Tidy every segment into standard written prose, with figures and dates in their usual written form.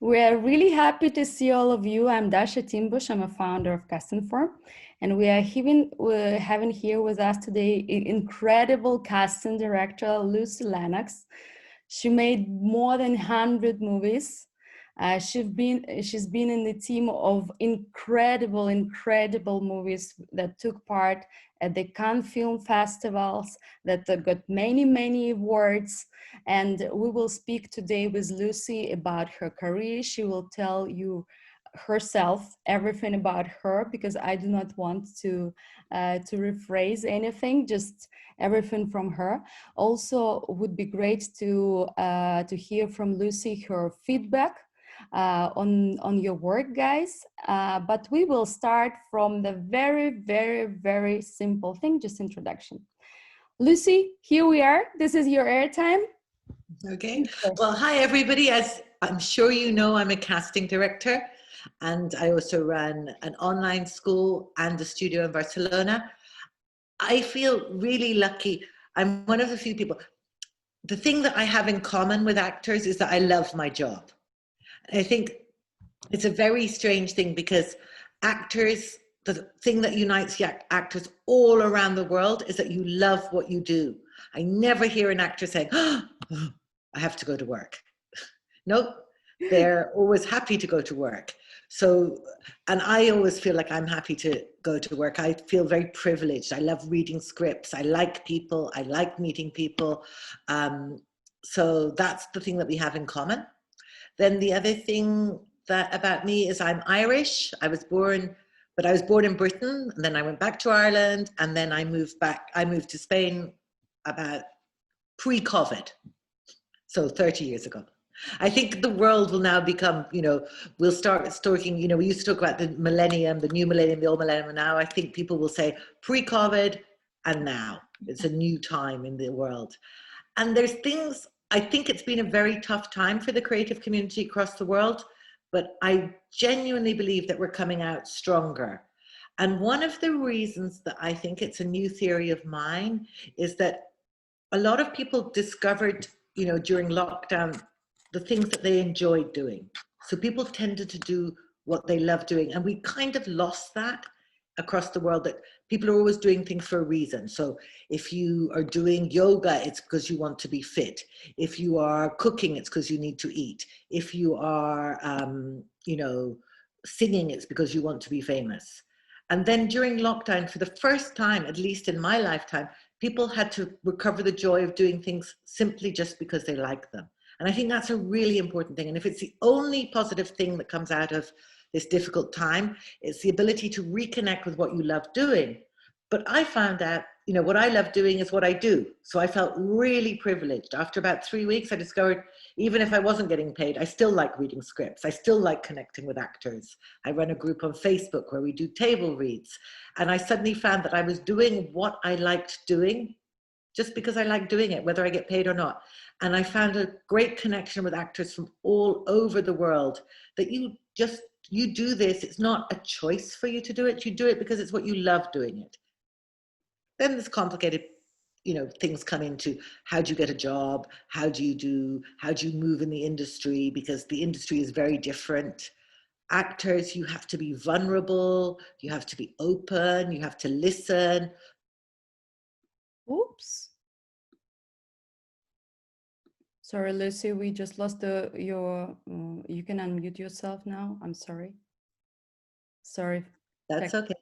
We're really happy to see all of you. I'm Dasha Timbush. I'm a founder of CastingForm, and we're having here with us today incredible casting director, Luci Lennox. She made more than 100 movies. She's been in the team of incredible movies that took part at the Cannes Film Festivals, that got many awards. And we will speak today with Luci about her career. She will tell you herself everything about her, because I do not want to rephrase anything, just everything from her. Also, would be great to hear from Luci her feedback on your work, guys. But we will start from the very simple thing, just introduction. Luci, here we are. This is your airtime. Okay. Well, hi, everybody. As I'm sure you know, I'm a casting director, and I also run an online school and a studio in Barcelona. I feel really lucky. I'm one of the few people. The thing that I have in common with actors is that I love my job. I think it's a very strange thing, because actors, the thing that unites actors all around the world is that you love what you do. I never hear an actor saying, oh, I have to go to work. Nope, they're always happy to go to work. So, and I always feel like I'm happy to go to work. I feel very privileged. I love reading scripts. I like people. I like meeting people. So that's the thing that we have in common. Then the other thing about me is I'm Irish. I was born in Britain, and then I went back to Ireland, and then I moved back. I moved to Spain about pre-COVID. So 30 years ago. I think the world will now become, we'll start talking, we used to talk about the millennium, the new millennium, the old millennium, and now I think people will say pre-COVID and now. It's a new time in the world. And there's things, I think it's been a very tough time for the creative community across the world, but I genuinely believe that we're coming out stronger. And one of the reasons that I think it's a new theory of mine is that a lot of people discovered, during lockdown, the things that they enjoyed doing. So people tended to do what they love doing. And we kind of lost that across the world, that people are always doing things for a reason. So if you are doing yoga, it's because you want to be fit. If you are cooking, it's because you need to eat. If you are, singing, it's because you want to be famous. And then during lockdown, for the first time, at least in my lifetime, people had to recover the joy of doing things simply just because they like them. And I think that's a really important thing. And if it's the only positive thing that comes out of this difficult time, it's the ability to reconnect with what you love doing. But I found out, what I love doing is what I do. So I felt really privileged. After about 3 weeks, I discovered, even if I wasn't getting paid, I still like reading scripts. I still like connecting with actors. I run a group on Facebook where we do table reads. And I suddenly found that I was doing what I liked doing just because I like doing it, whether I get paid or not. And I found a great connection with actors from all over the world, that you do this. It's not a choice for you to do it. You do it because it's what you love doing it. Then there's complicated, things come into how do you get a job? How do you move in the industry? Because the industry is very different. Actors, you have to be vulnerable. You have to be open. You have to listen. Oops. Sorry, Luci, we just lost you can unmute yourself now. I'm sorry. Sorry. That's okay.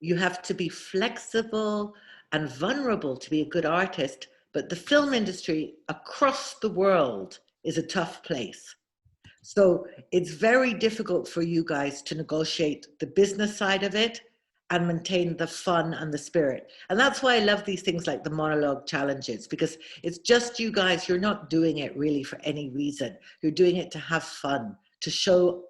You have to be flexible and vulnerable to be a good artist, but the film industry across the world is a tough place. So it's very difficult for you guys to negotiate the business side of it and maintain the fun and the spirit. And that's why I love these things like the monologue challenges, because it's just you guys. You're not doing it really for any reason. You're doing it to have fun, to show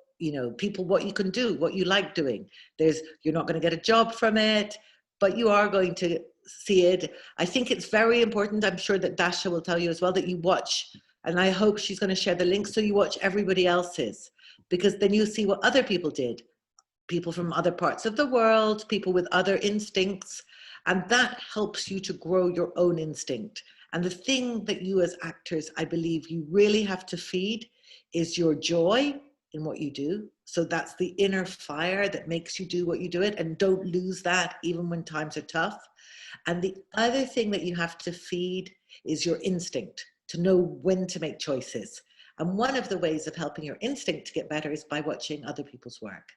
people what you can do, what you like doing. You're not going to get a job from it, but you are going to see it. I think it's very important. I'm sure that Dasha will tell you as well, that you watch, and I hope she's going to share the link, so you watch everybody else's, because then you see what other people did. People from other parts of the world, people with other instincts, and that helps you to grow your own instinct. And the thing that you as actors, I believe you really have to feed is your joy in what you do. So that's the inner fire that makes you do what you do it, and don't lose that even when times are tough. And the other thing that you have to feed is your instinct to know when to make choices. And one of the ways of helping your instinct to get better is by watching other people's work.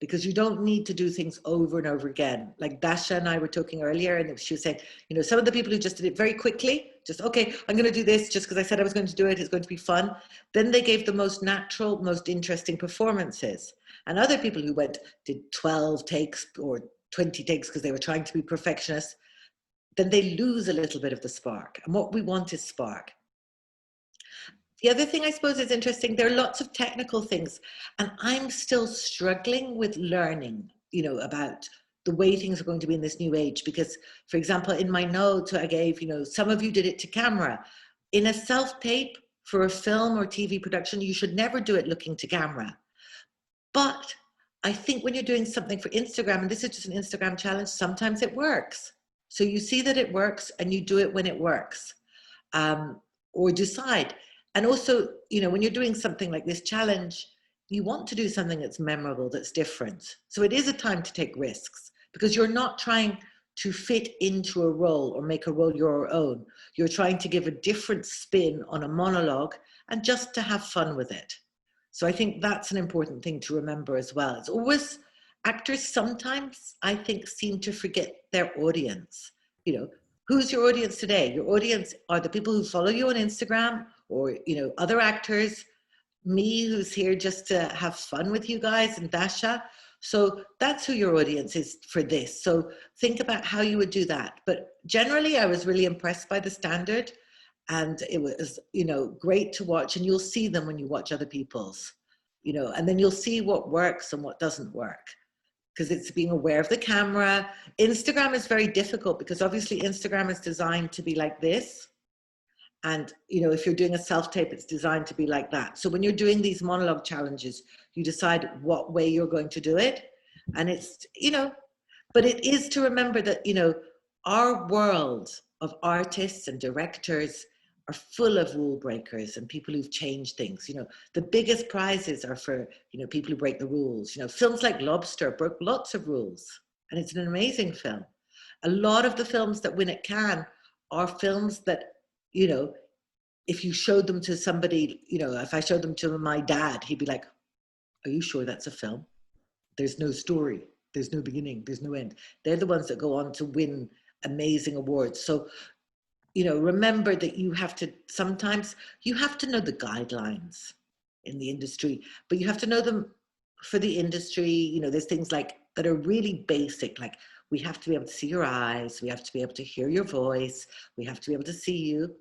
Because you don't need to do things over and over again. Like Dasha and I were talking earlier, and she was saying, you know, some of the people who just did it very quickly, just, okay, I'm going to do this just because I said I was going to do it, it's going to be fun. Then they gave the most natural, most interesting performances. And other people who did 12 takes or 20 takes because they were trying to be perfectionists, then they lose a little bit of the spark. And what we want is spark. The other thing I suppose is interesting, there are lots of technical things, and I'm still struggling with learning, you know, about the way things are going to be in this new age. Because, for example, in my notes I gave, you know, some of you did it to camera. In a self-tape for a film or TV production, you should never do it looking to camera. But I think when you're doing something for Instagram, and this is just an Instagram challenge, sometimes it works. So you see that it works and you do it when it works, or decide. And also, you know, when you're doing something like this challenge, you want to do something that's memorable, that's different. So it is a time to take risks, because you're not trying to fit into a role or make a role your own. You're trying to give a different spin on a monologue and just to have fun with it. So I think that's an important thing to remember as well. It's always, actors sometimes, I think, seem to forget their audience. You know, who's your audience today? Your audience are the people who follow you on Instagram, or, you know, other actors, me who's here just to have fun with you guys, and Dasha. So that's who your audience is for this. So think about how you would do that. But generally, I was really impressed by the standard, and it was, you know, great to watch. And you'll see them when you watch other people's, you know, and then you'll see what works and what doesn't work, because it's being aware of the camera. Instagram is very difficult because obviously Instagram is designed to be like this. And, you know, if you're doing a self-tape, it's designed to be like that. So when you're doing these monologue challenges, you decide what way you're going to do it. And it's, you know, but it is to remember that, you know, our world of artists and directors are full of rule breakers and people who've changed things. You know, the biggest prizes are for, you know, people who break the rules. You know, films like Lobster broke lots of rules, and it's an amazing film. A lot of the films that win at Cannes are films that, you know, if you showed them to somebody, you know, if I showed them to my dad, he'd be like, are you sure that's a film? There's no story, there's no beginning, there's no end. They're the ones that go on to win amazing awards. So, you know, remember that you have to, sometimes you have to know the guidelines in the industry, but you have to know them for the industry. You know, there's things like that are really basic, like we have to be able to see your eyes, we have to be able to hear your voice, we have to be able to see you.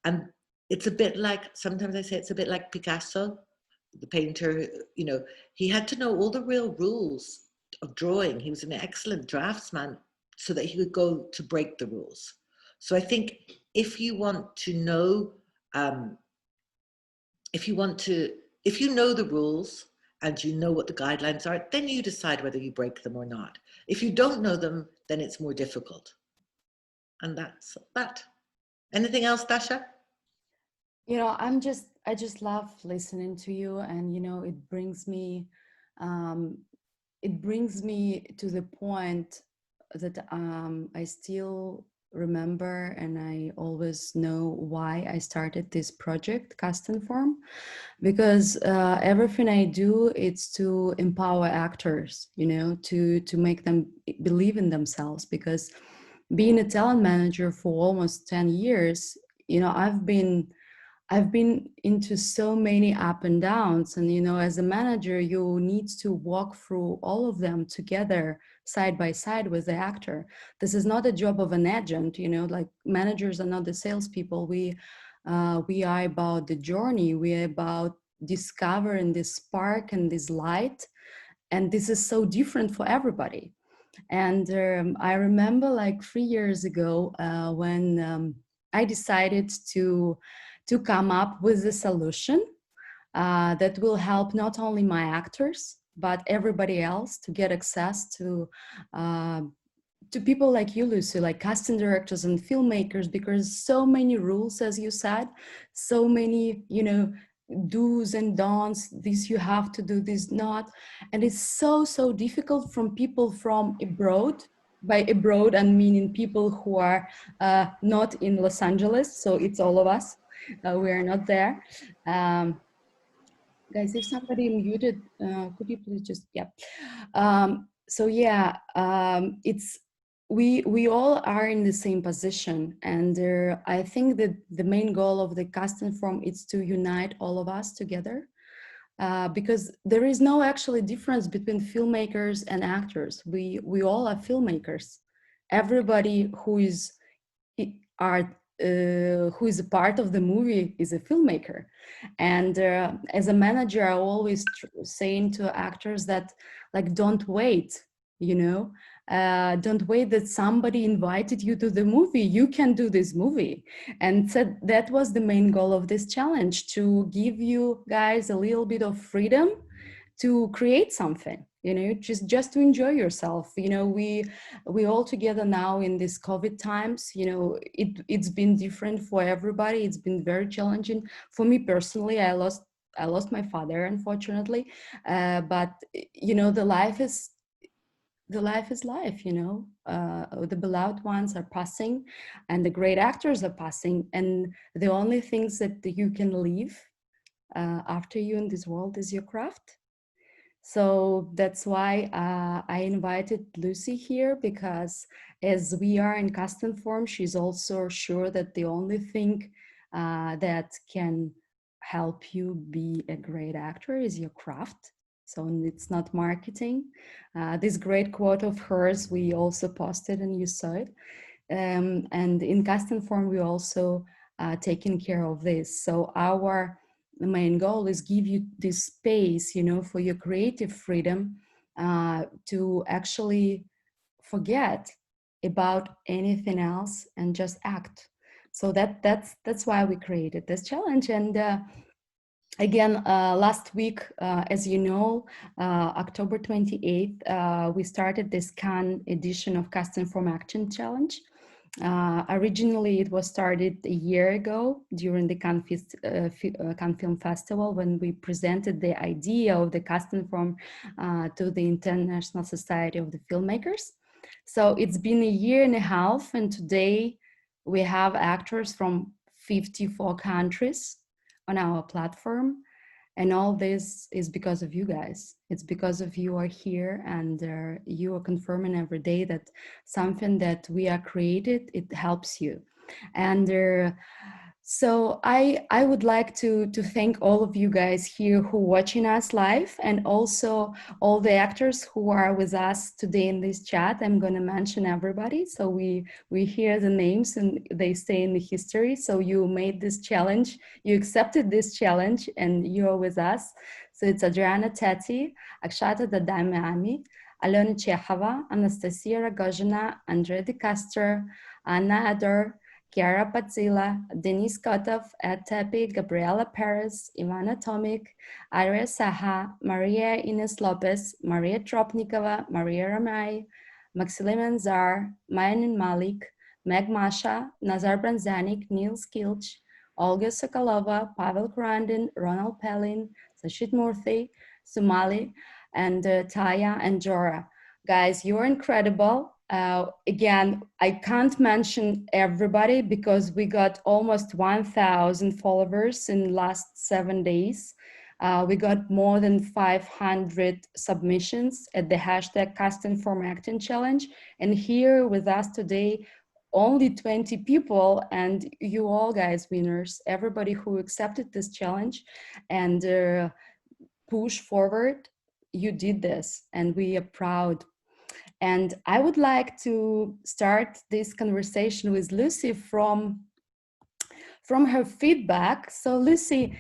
And it's a bit like, sometimes I say it's a bit like Picasso, the painter, you know, he had to know all the real rules of drawing. He was an excellent draftsman so that he could go to break the rules. So I think if you want to know, if you know the rules and you know what the guidelines are, then you decide whether you break them or not. If you don't know them, then it's more difficult. And that's that. Anything else, Dasha? You know, I just love listening to you, and you know, it brings me to the point that I still remember, and I always know why I started this project, CastingForm, because everything I do, it's to empower actors, you know, to make them believe in themselves. Because being a talent manager for almost 10 years, you know, I've been into so many up and downs, and you know, as a manager, you need to walk through all of them together, side by side with the actor. This is not a job of an agent, you know, like managers are not the salespeople. We are about the journey. We are about discovering this spark and this light, and this is so different for everybody. And I remember like 3 years ago when I decided to come up with a solution that will help not only my actors, but everybody else to get access to people like you, Lucy, like casting directors and filmmakers, because so many rules, as you said, so many, you know, do's and don'ts, this you have to do, this not. And it's so difficult from people from abroad. By abroad, I'm meaning people who are not in Los Angeles, so it's all of us. We are not there. Guys, if somebody muted, could you please just, yeah. So yeah, it's, we all are in the same position, and I think that the main goal of the CastingForm is to unite all of us together, because there is no actually difference between filmmakers and actors. We all are filmmakers. Everybody who is art, who is a part of the movie is a filmmaker. And as a manager, I always saying to actors that, like, don't wait, you know, don't wait that somebody invited you to the movie. You can do this movie. And so that was the main goal of this challenge, to give you guys a little bit of freedom to create something, you know, just to enjoy yourself. You know, we all together now in these COVID times, you know, it's been different for everybody. It's been very challenging. For me personally, I lost my father, unfortunately, but you know, the life is life, you know. The beloved ones are passing, and the great actors are passing, and the only things that you can leave after you in this world is your craft. So that's why I invited Lucy here, because as we are in CastingForm, she's also sure that the only thing that can help you be a great actor is your craft. So it's not marketing. This great quote of hers, we also posted and you saw it. And in CastingForm, we also taking care of this. So our main goal is give you this space, you know, for your creative freedom to actually forget about anything else and just act. So that's why we created this challenge. And again, last week, as you know, October 28th, we started this Cannes edition of CastingForm Action Challenge. Originally, it was started a year ago during the Cannes Film Festival, when we presented the idea of the CastingForm to the International Society of the Filmmakers. So it's been a year and a half, and today we have actors from 54 countries on our platform. And all this is because of you guys. It's because of you are here, and you are confirming every day that something that we are created, it helps you. And so I would like to thank all of you guys here who are watching us live, and also all the actors who are with us today in this chat. I'm going to mention everybody, so we hear the names and they stay in the history. So you made this challenge, you accepted this challenge, and you are with us. So it's Adriana Teti, Akshata Dadamiami, Alona Chehova, Anastasia Rogozhina, Andrea De Castro, Anna Ador, Chiara Pazzila, Denise Kotov, Ed Tepe, Gabriela Perez, Ivana Tomic, Aria Saha, Maria Ines Lopez, Maria Tropnikova, Maria Ramay, Maxime Zar, Mayanin Malik, Meg Masha, Nazar Branzanik, Niels Kilch, Olga Sokolova, Pavel Kurandin, Ronald Pelin, Sashit Murthy, Sumali, and Taya and Jora. Guys, you're incredible. Again, I can't mention everybody because we got almost 1,000 followers in last 7 days. We got more than 500 submissions at the hashtag CastingForm Acting Challenge. And here with us today, only 20 people, and you all guys winners, everybody who accepted this challenge and push forward, you did this, and we are proud. And I would like to start this conversation with Lucy from her feedback. So Lucy,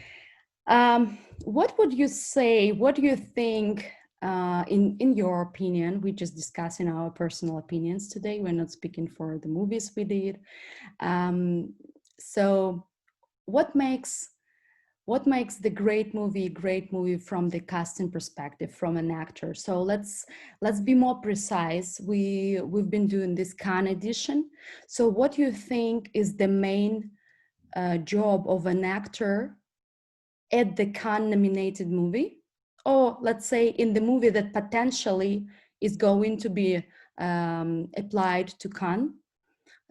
what would you say, what do you think, in your opinion? We just discussing our personal opinions today. We're not speaking for the movies we did. So what makes the great movie from the casting perspective, from an actor? So let's be more precise. We've been doing this Cannes edition. So what do you think is the main job of an actor at the Cannes nominated movie, or let's say in the movie that potentially is going to be applied to Cannes.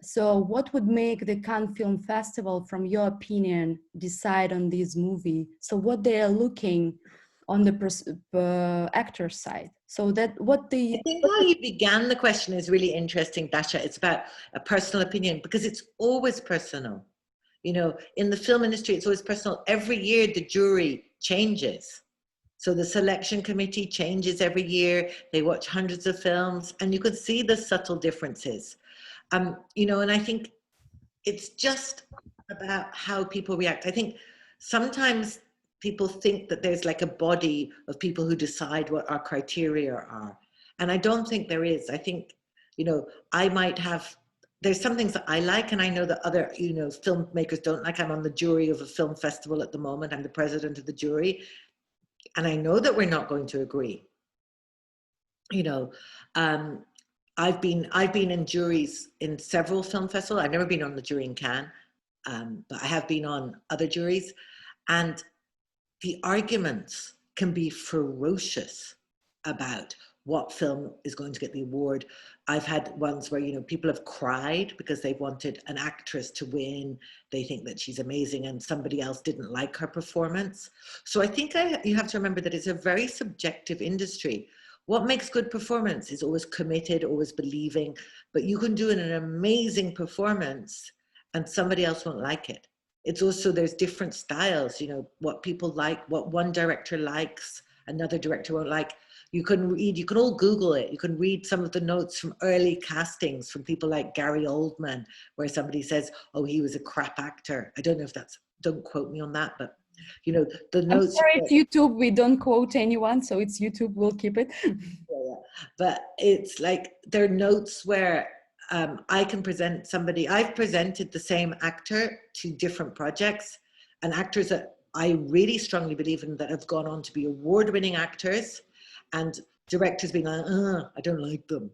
So what would make the Cannes Film Festival, from your opinion, decide on this movie? So what they are looking on the actor side. So that what the... I think how you began the question is really interesting, Dasha. It's about a personal opinion, because it's always personal. You know, in the film industry, it's always personal. Every year, the jury changes. So the selection committee changes every year. They watch hundreds of films, and you could see the subtle differences. You know, and I think it's just about how people react. I think sometimes people think that there's like a body of people who decide what our criteria are. And I don't think there is. I think, you know, I might have, there's some things that I like, and I know that other, you know, filmmakers don't like. I'm on the jury of a film festival at the moment. I'm the president of the jury. And I know that we're not going to agree. You know, I've been in juries in several film festivals. I've never been on the jury in Cannes, but I have been on other juries, and the arguments can be ferocious about what film is going to get the award. I've had ones where, you know, people have cried because they wanted an actress to win. They think that she's amazing and somebody else didn't like her performance. So I think you have to remember that it's a very subjective industry. What makes good performance is always committed, always believing, but you can do an amazing performance and somebody else won't like it. It's also, there's different styles, you know, what people like, what one director likes, another director won't like. You can read, you can all Google it. You can read some of the notes from early castings from people like Gary Oldman, where somebody says, oh, he was a crap actor. I don't know if that's, don't quote me on that, but you know, the notes. I'm sorry, it's YouTube. We don't quote anyone, so it's YouTube. We'll keep it. Yeah. But it's like, there are notes where I can present somebody. I've presented the same actor to different projects, and actors that I really strongly believe in that have gone on to be award-winning actors, and directors being like, I don't like them.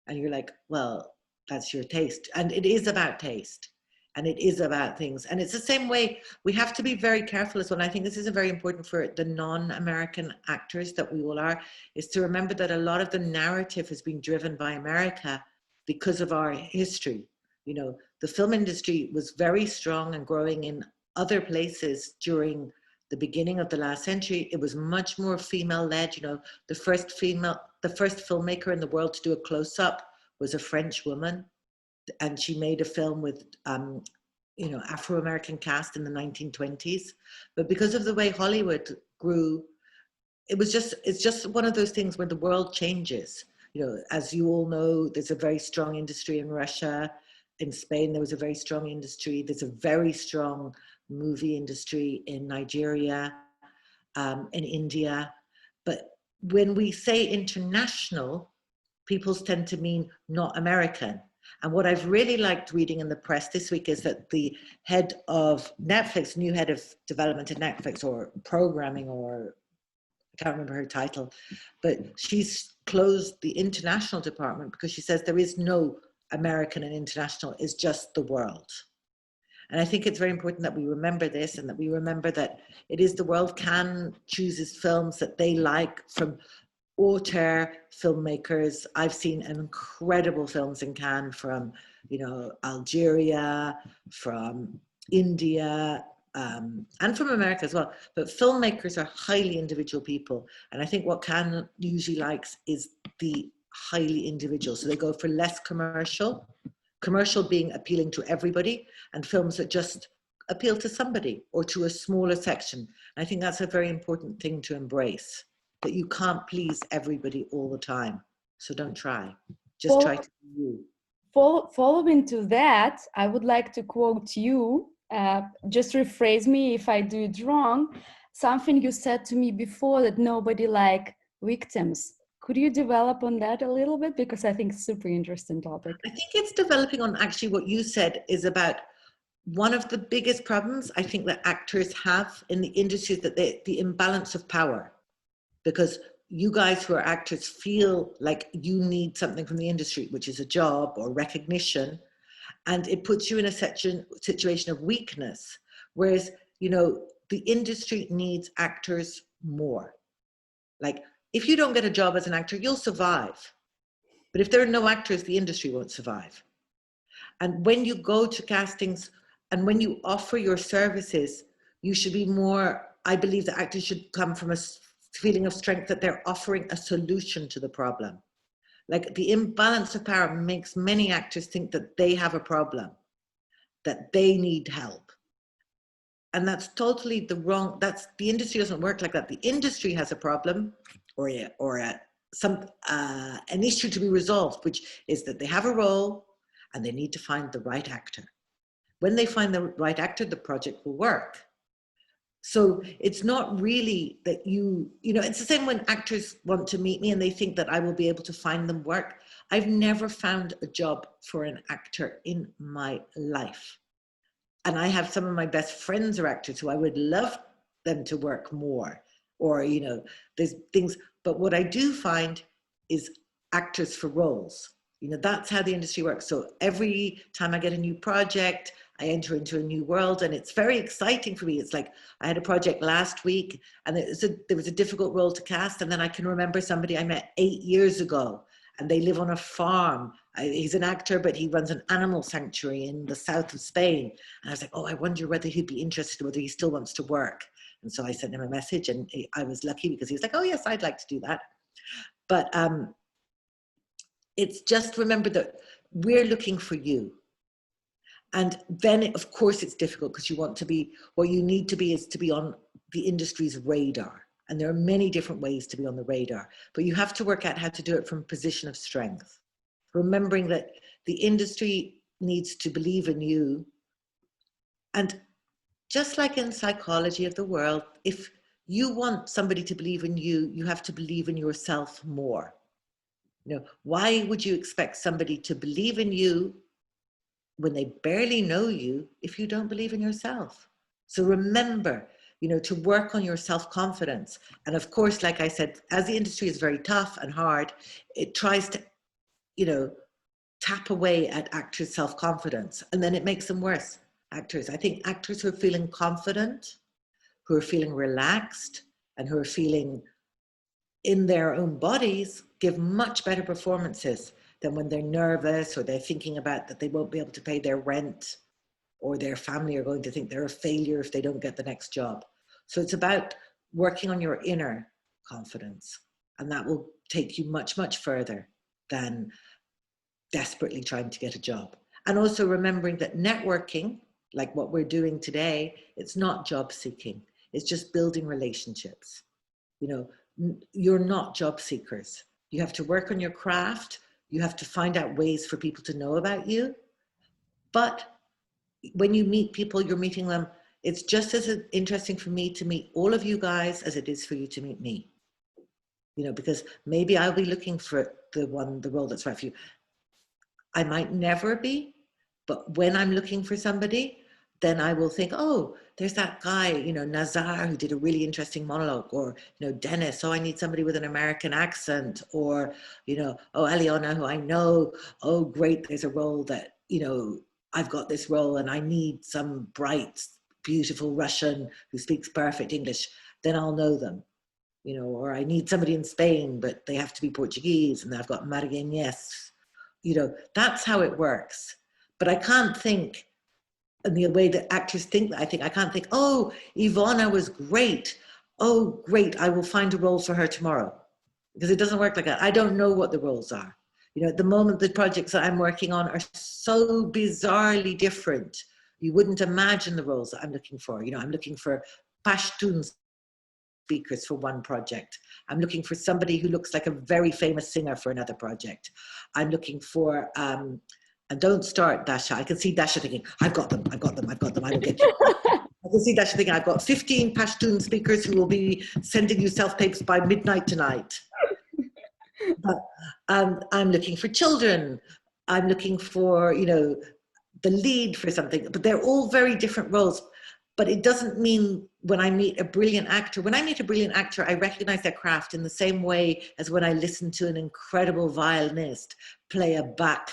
And you're like, well, that's your taste. And it is about taste. And it is about things. And it's the same way, we have to be very careful as well. And I think this is very important for the non-American actors that we all are, is to remember that a lot of the narrative has been driven by America because of our history. You know, the film industry was very strong and growing in other places during the beginning of the last century. It was much more female-led. You know, the first filmmaker in the world to do a close-up was a French woman. And she made a film with, you know, Afro-American cast in the 1920s. But because of the way Hollywood grew, it's just one of those things where the world changes. You know, as you all know, there's a very strong industry in Russia. In Spain, there was a very strong industry. There's a very strong movie industry in Nigeria, in India. But when we say international, people tend to mean not American. And what I've really liked reading in the press this week is that the head of Netflix, new head of development at Netflix, or programming, or I can't remember her title, but she's closed the international department because she says there is no American and international, it's just the world. And I think it's very important that we remember this, and that we remember that it is the world. Cannes chooses films that they like from auteur filmmakers. I've seen incredible films in Cannes from, you know, Algeria, from India, and from America as well. But filmmakers are highly individual people. And I think what Cannes usually likes is the highly individual. So they go for less commercial being appealing to everybody, and films that just appeal to somebody or to a smaller section. And I think that's a very important thing to embrace, that you can't please everybody all the time. So don't try. Just try to be you. Following to that, I would like to quote you, just rephrase me if I do it wrong, something you said to me before, that nobody like victims. Could you develop on that a little bit? Because I think it's a super interesting topic. I think it's developing on actually what you said is about one of the biggest problems I think that actors have in the industry, is that the imbalance of power. Because you guys who are actors feel like you need something from the industry, which is a job or recognition, and it puts you in a situation of weakness. Whereas, you know, the industry needs actors more. Like, if you don't get a job as an actor, you'll survive. But if there are no actors, the industry won't survive. And when you go to castings and when you offer your services, you should be more, I believe that actors should come from a feeling of strength that they're offering a solution to the problem. Like, the imbalance of power makes many actors think that they have a problem, that they need help. And that's totally the wrong, the industry doesn't work like that. The industry has a problem or an issue to be resolved, which is that they have a role and they need to find the right actor. When they find the right actor, the project will work. So it's not really that you know, it's the same when actors want to meet me and they think that I will be able to find them work. I've never found a job for an actor in my life. And I have some of my best friends are actors who I would love them to work more, or, you know, there's things, but what I do find is actors for roles. You know, that's how the industry works. So every time I get a new project, I enter into a new world, and it's very exciting for me. It's like, I had a project last week and there was a difficult role to cast. And then I can remember somebody I met 8 years ago, and they live on a farm. He's an actor, but he runs an animal sanctuary in the south of Spain. And I was like, oh, I wonder whether he'd be interested, whether he still wants to work. And so I sent him a message, and I was lucky because he was like, oh yes, I'd like to do that. But it's just, remember that we're looking for you. And then, of course, it's difficult because you want to be, what you need to be is to be on the industry's radar. And there are many different ways to be on the radar, but you have to work out how to do it from a position of strength. Remembering that the industry needs to believe in you. And just like in psychology of the world, if you want somebody to believe in you, you have to believe in yourself more. You know, why would you expect somebody to believe in you when they barely know you if you don't believe in yourself? So remember, you know, to work on your self-confidence. And of course, like I said, as the industry is very tough and hard, it tries to, you know, tap away at actors' self-confidence, and then it makes them worse. Actors, I think actors who are feeling confident, who are feeling relaxed, and who are feeling in their own bodies give much better performances than when they're nervous, or they're thinking about that they won't be able to pay their rent, or their family are going to think they're a failure if they don't get the next job. So it's about working on your inner confidence, and that will take you much, much further than desperately trying to get a job. And also remembering that networking, like what we're doing today, it's not job seeking. It's just building relationships. You know, you're not job seekers. You have to work on your craft. You have to find out ways for people to know about you. But when you meet people, you're meeting them. It's just as interesting for me to meet all of you guys as it is for you to meet me. You know, because maybe I'll be looking for the role that's right for you. I might never be, but when I'm looking for somebody, then I will think, oh, there's that guy, you know, Nazar, who did a really interesting monologue, or, you know, Dennis, oh, I need somebody with an American accent, or, you know, oh, Aliona, who I know, oh, great, there's a role that, you know, I've got this role and I need some bright, beautiful Russian who speaks perfect English, then I'll know them, you know, or I need somebody in Spain, but they have to be Portuguese, and I've got Marigueñez. You know, that's how it works. But I can't think in the way that actors think. I can't think, oh, Ivana was great. Oh, great, I will find a role for her tomorrow. Because it doesn't work like that. I don't know what the roles are. You know, at the moment, the projects that I'm working on are so bizarrely different. You wouldn't imagine the roles that I'm looking for. You know, I'm looking for Pashtun speakers for one project. I'm looking for somebody who looks like a very famous singer for another project. I'm looking for, and don't start, Dasha. I can see Dasha thinking, I've got them, I will get you. I can see Dasha thinking, I've got 15 Pashtun speakers who will be sending you self-tapes by midnight tonight. But I'm looking for children. I'm looking for, you know, the lead for something, but they're all very different roles. But it doesn't mean when I meet a brilliant actor, I recognize their craft in the same way as when I listen to an incredible violinist play a Bach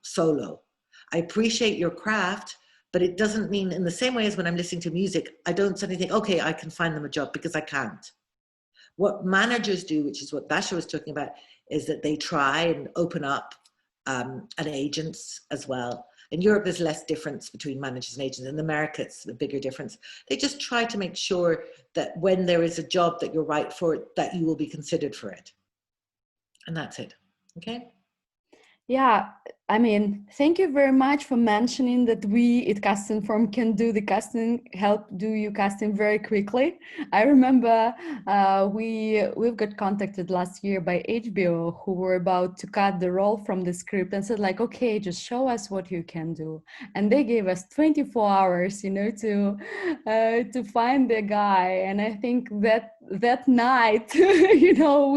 solo. I appreciate your craft, But it doesn't mean, in the same way as when I'm listening to music, I don't suddenly think, okay, I can find them a job, because I can't. What managers do, which is what Dasha was talking about, is that they try and open up and agents as well. In Europe, there's less difference between managers and agents. In America, it's a bigger difference. They just try to make sure that when there is a job that you're right for, that you will be considered for it. And that's it. Okay. Yeah, I mean, thank you very much for mentioning that we at CastingForm can do the casting, help do you casting very quickly. I remember we've got contacted last year by HBO, who were about to cut the role from the script and said like, okay, just show us what you can do. And they gave us 24 hours, you know, to find the guy. And I think that night, you know,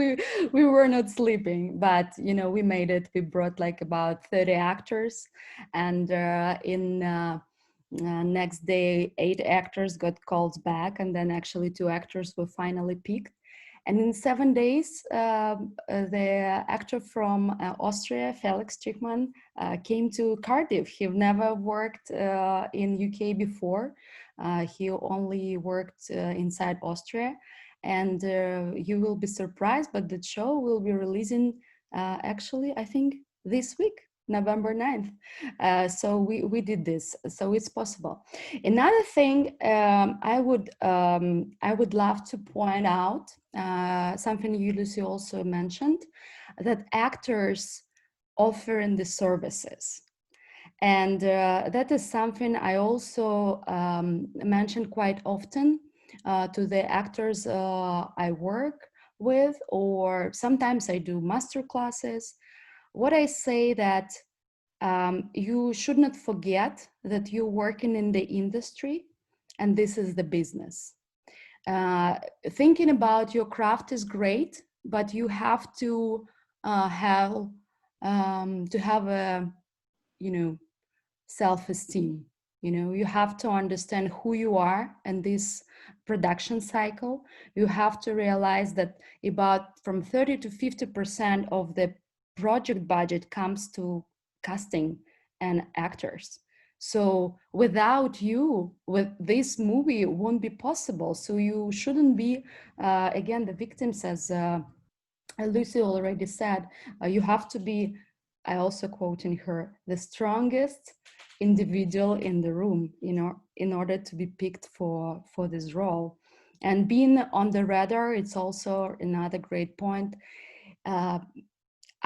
we were not sleeping, but you know, we made it. We brought like about 30 actors, and next day 8 actors got called back, and then actually 2 actors were finally picked. And in 7 days, the actor from Austria, Felix Schickman, came to Cardiff. He never worked in UK before. He only worked inside Austria. And you will be surprised, but the show will be releasing actually, I think, this week, November 9th. So we did this, so it's possible. Another thing I would love to point out, something you, Lucy, also mentioned, that actors offering the services. And that is something I also mention quite often to the actors I work with, or sometimes I do master classes. What I say that you should not forget that you're working in the industry and this is the business. Thinking about your craft is great, but you have to have a, you know, self-esteem. You know, you have to understand who you are and this production cycle. You have to realize that about from 30 to 50% of the project budget comes to casting and actors. So without you, with this movie, it won't be possible. So you shouldn't be, again, the victims, as Lucy already said, you have to be, I also quoting her, the strongest individual in the room, you know, in order to be picked for this role. And being on the radar, it's also another great point.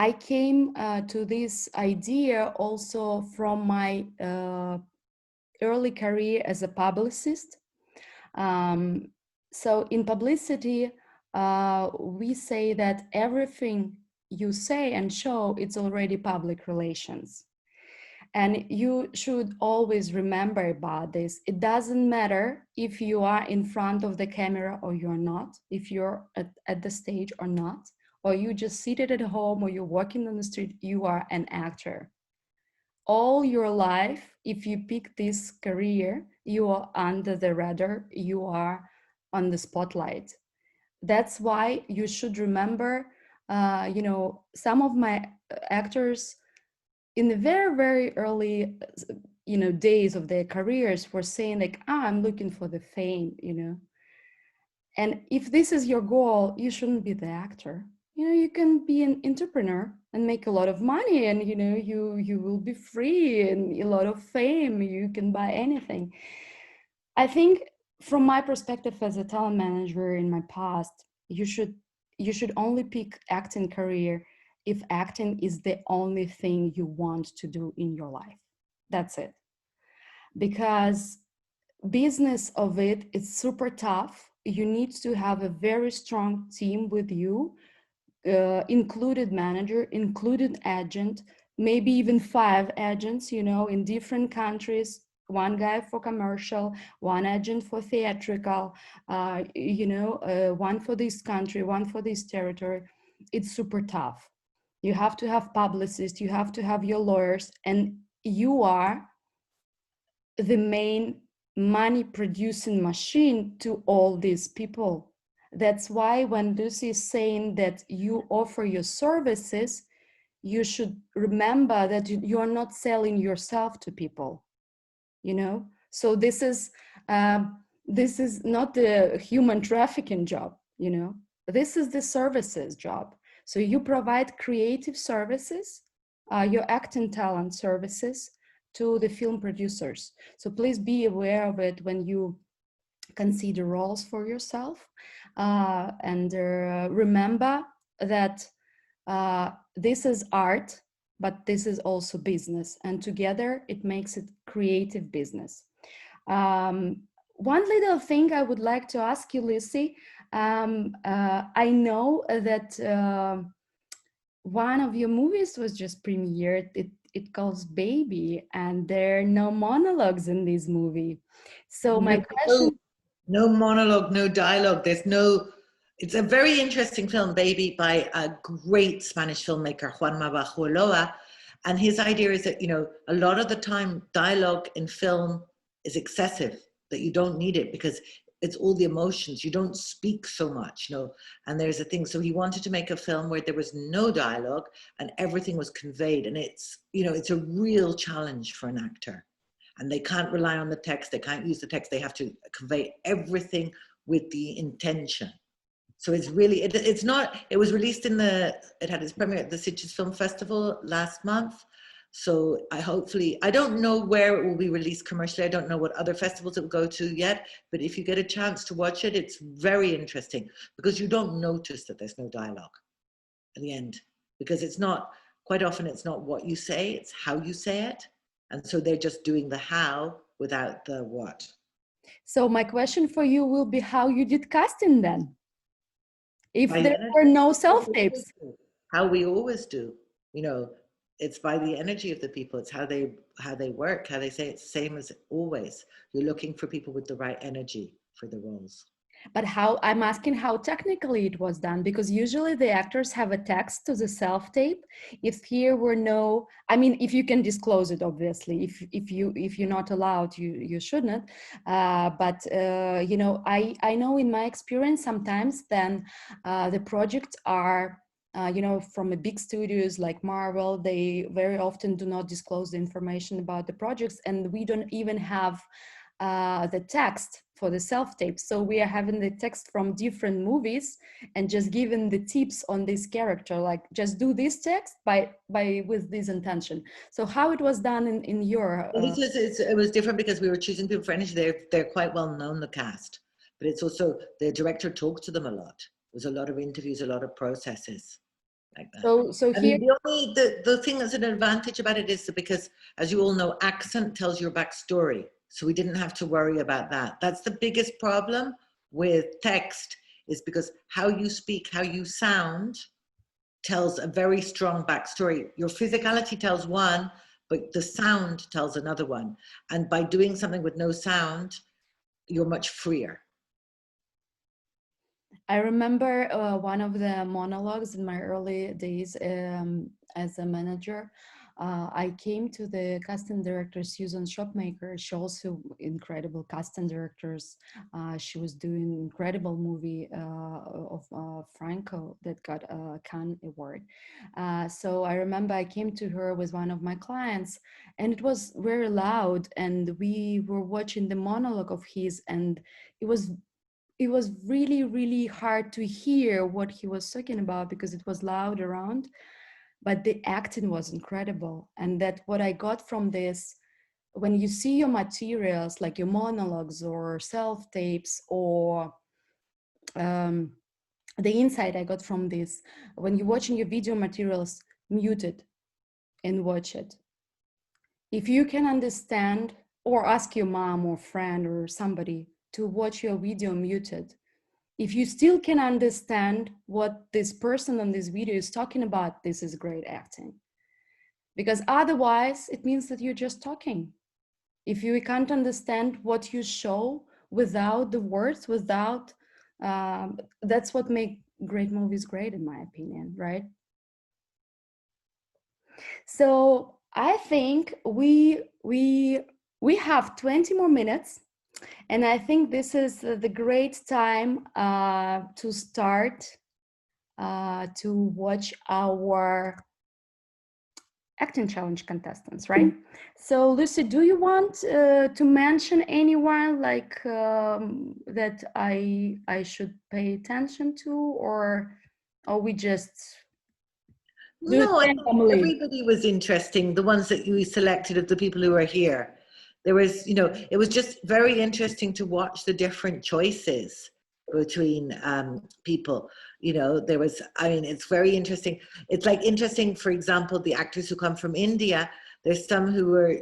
I came to this idea also from my early career as a publicist. So in publicity, we say that everything you say and show, it's already public relations. And you should always remember about this. It doesn't matter if you are in front of the camera or you're not, if you're at the stage or not, or you just seated at home or you're walking on the street, you are an actor. All your life, if you pick this career, you are under the radar, you are on the spotlight. That's why you should remember, you know, some of my actors in the very, very early, you know, days of their careers were saying like, I'm looking for the fame, you know. And if this is your goal, you shouldn't be the actor. You know, you can be an entrepreneur and make a lot of money, and you know, you will be free and a lot of fame. You can buy anything. I think from my perspective as a talent manager in my past, you should only pick acting career if acting is the only thing you want to do in your life. That's it. Because business of it is super tough. You need to have a very strong team with you, included manager, included agent, maybe even 5 agents, you know, in different countries. One guy for commercial, one agent for theatrical, you know, one for this country, one for this territory. It's super tough. You have to have publicists, you have to have your lawyers, and you are the main money producing machine to all these people. That's why when Lucy is saying that you offer your services, you should remember that you are not selling yourself to people. you know. So this is not the human trafficking job, you know. This is the services job. So you provide creative services, your acting talent services to the film producers. So please be aware of it when you consider roles for yourself, and remember that this is art, but this is also business, and together it makes it creative business. One little thing I would like to ask you, Lucy. I know that one of your movies was just premiered. It calls Baby, and there are no monologues in this movie. So my question. No monologue, no dialogue. It's a very interesting film, Baby, by a great Spanish filmmaker, Juan Mabajueloa. And his idea is that, a lot of the time dialogue in film is excessive, that you don't need it because it's all the emotions. You don't speak so much, and there's a thing. So he wanted to make a film where there was no dialogue and everything was conveyed. And it's a real challenge for an actor. And they can't rely on the text. They can't use the text. They have to convey everything with the intention. So it's really, it's not, it was released it had its premiere at the Sitges Film Festival last month. So I don't know where it will be released commercially. I don't know what other festivals it will go to yet, but if you get a chance to watch it, it's very interesting because you don't notice that there's no dialogue at the end, because quite often it's not what you say, it's how you say it. And so they're just doing the how without the what. So my question for you will be how you did casting then? If there were no self-tapes. How we always do, it's by the energy of the people. It's how they work, how they say. It's the same as always. You're looking for people with the right energy for the roles. But I'm asking how technically it was done, because usually the actors have a text to the self-tape. If here were no, I mean, if you can disclose it, obviously. If you're not allowed, you shouldn't. But I know in my experience sometimes then the projects are from a big studios like Marvel, they very often do not disclose the information about the projects, and we don't even have the text for the self-tape. So we are having the text from different movies and just giving the tips on this character, like just do this text with this intention. So how it was done in your... It was different because we were choosing people for energy. They're quite well known, the cast, but it's also the director talked to them a lot. There's a lot of interviews, a lot of processes like that. So here... the thing that's an advantage about it is that because, as you all know, accent tells your backstory. So we didn't have to worry about that. That's the biggest problem with text, is because how you speak, how you sound tells a very strong backstory. Your physicality tells one, but the sound tells another one. And by doing something with no sound, you're much freer. I remember one of the monologues in my early days as a manager. I came to the casting director, Susan Shopmaker. She also incredible casting directors. She was doing incredible movie of Franco that got a Cannes Award. So I remember I came to her with one of my clients, and it was very loud, and we were watching the monologue of his, and it was really, really hard to hear what he was talking about because it was loud around, but the acting was incredible. And that what I got from this, when you see your materials, like your monologues or self-tapes or the insight I got from this, when you're watching your video materials, mute it and watch it. If you can understand, or ask your mom or friend or somebody to watch your video muted, if you still can understand what this person on this video is talking about, this is great acting. Because otherwise, it means that you're just talking. If you can't understand what you show without the words, that's what makes great movies great, in my opinion, right? So I think we have 20 more minutes. And I think this is the great time to start to watch our acting challenge contestants, right? So Lucy, do you want to mention anyone like that I should pay attention to, or we just do it No, I think randomly? everybody was interesting. The ones that you selected of the people who are here. There was, you know, it was just very interesting to watch the different choices between people. You know, there was, I mean, it's very interesting. It's like interesting, for example, the actors who come from India, there's some who were,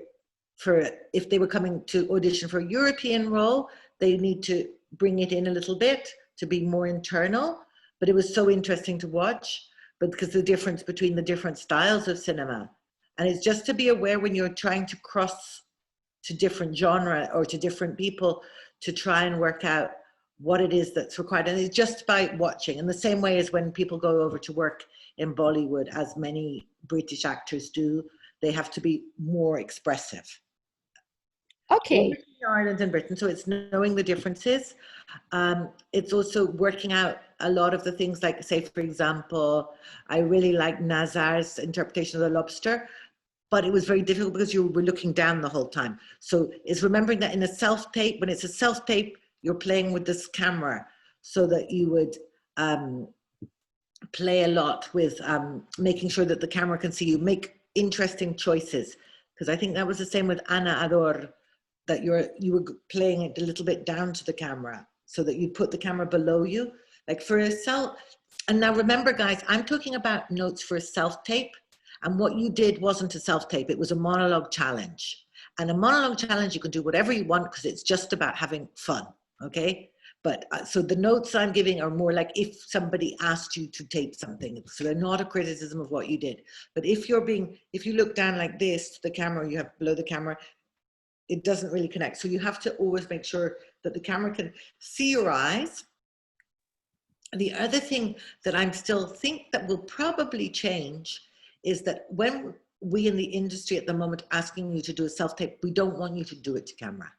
for if they were coming to audition for a European role, they need to bring it in a little bit to be more internal. But it was so interesting to watch, but because the difference between the different styles of cinema. And it's just to be aware when you're trying to cross to different genre or to different people to try and work out what it is that's required. And it's just by watching. In the same way as when people go over to work in Bollywood, as many British actors do, they have to be more expressive. Okay. Ireland and Britain, so it's knowing the differences. It's also working out a lot of the things, like, say, for example, I really like Nazar's interpretation of the lobster, but it was very difficult because you were looking down the whole time. So it's remembering that in a self-tape, when it's a self-tape, you're playing with this camera, so that you would play a lot with making sure that the camera can see you, make interesting choices. Because I think that was the same with Ana Ador, that you were playing it a little bit down to the camera so that you put the camera below you. Like for a and now remember guys, I'm talking about notes for a self-tape, and what you did wasn't a self-tape, it was a monologue challenge. And a monologue challenge, you can do whatever you want because it's just about having fun, okay? But so the notes I'm giving are more like if somebody asked you to tape something, so they're not a criticism of what you did. But if you look down like this to the camera, you have below the camera, it doesn't really connect. So you have to always make sure that the camera can see your eyes. The other thing that I'm still think that will probably change is that when we in the industry at the moment asking you to do a self-tape, we don't want you to do it to camera.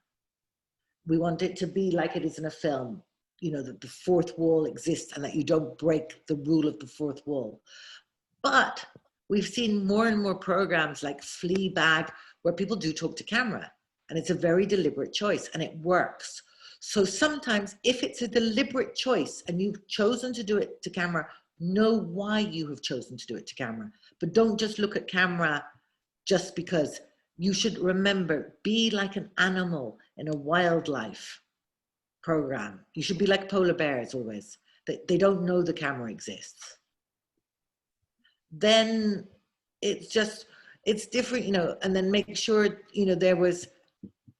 We want it to be like it is in a film, you know, that the fourth wall exists and that you don't break the rule of the fourth wall. But we've seen more and more programs like Fleabag where people do talk to camera. And it's a very deliberate choice and it works. So sometimes if it's a deliberate choice and you've chosen to do it to camera, know why you have chosen to do it to camera. But don't just look at camera just because. You should remember, be like an animal in a wildlife program. You should be like polar bears always. They don't know the camera exists. Then it's different, you know, and then make sure, you know, there was,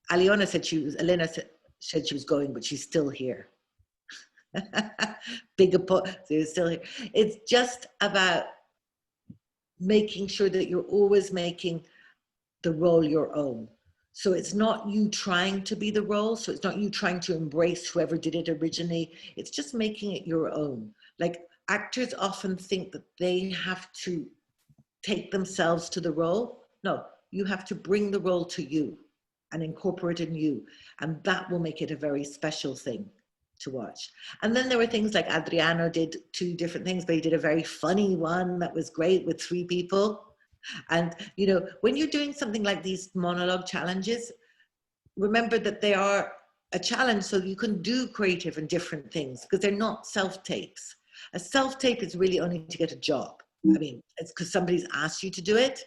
Elena said she was going, but she's still here. She's still here. It's just about making sure that you're always making the role your own. So it's not you trying to be the role. So it's not you trying to embrace whoever did it originally. It's just making it your own. Like actors often think that they have to take themselves to the role. No, you have to bring the role to you and incorporate it in you. And that will make it a very special thing to watch. And then there were things like Adriano did 2 different things, but he did a very funny one that was great with 3 people. And, you know, when you're doing something like these monologue challenges, remember that they are a challenge so you can do creative and different things because they're not self-tapes. A self-tape is really only to get a job. I mean, it's because somebody's asked you to do it.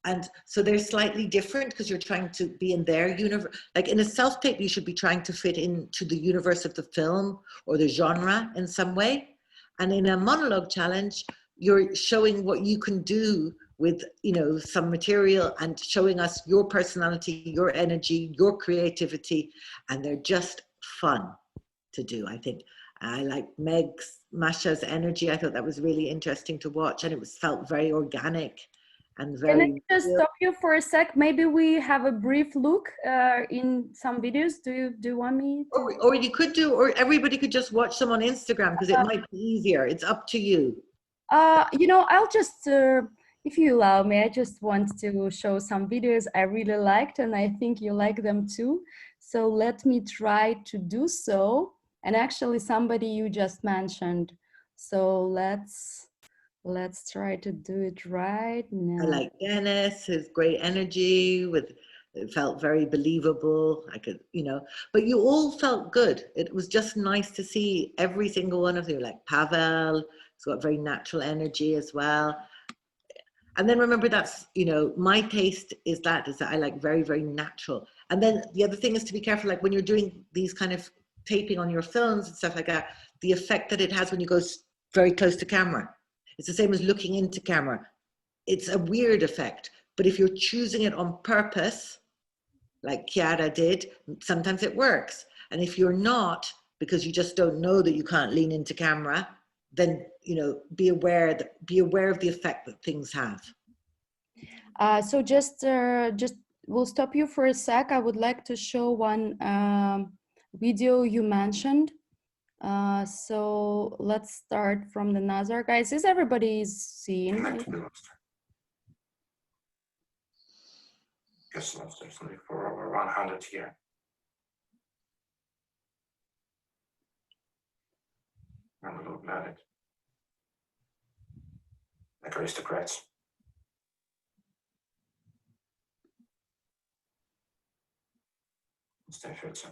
And so they're slightly different because you're trying to be in their universe. Like in a self-tape, you should be trying to fit into the universe of the film or the genre in some way. And in a monologue challenge, you're showing what you can do with, you know, some material and showing us your personality, your energy, your creativity, and they're just fun to do, I think. I like Masha's energy. I thought that was really interesting to watch, and it felt very organic and very. Can I just stop you for a sec? Maybe we have a brief look in some videos. Do you want me to? Or you could do, or everybody could just watch them on Instagram because it might be easier. It's up to you. You know, I'll just, if you allow me, I just want to show some videos I really liked, and I think you like them too. So let me try to do so. And actually somebody you just mentioned. So let's Let's try to do it right I now. like Dennis, his great energy with, it felt very believable. I could, you know, but you all felt good. It was just nice to see every single one of you, like Pavel, he's got very natural energy as well. And then remember that's, you know, my taste is that I like very, very natural. And then the other thing is to be careful, like when you're doing these kind of taping on your films and stuff like that, the effect that it has when you go very close to camera. It's the same as looking into camera. It's a weird effect, but if you're choosing it on purpose, like Chiara did, sometimes it works. And if you're not, because you just don't know that you can't lean into camera, then, you know, be aware of the effect that things have. So just we'll stop you for a sec. I would like to show one video you mentioned. So let's start from the Nazar. Guys, is everybody seeing? Yes, for over 100 years. And we look at it. Like aristocrats. Stay fit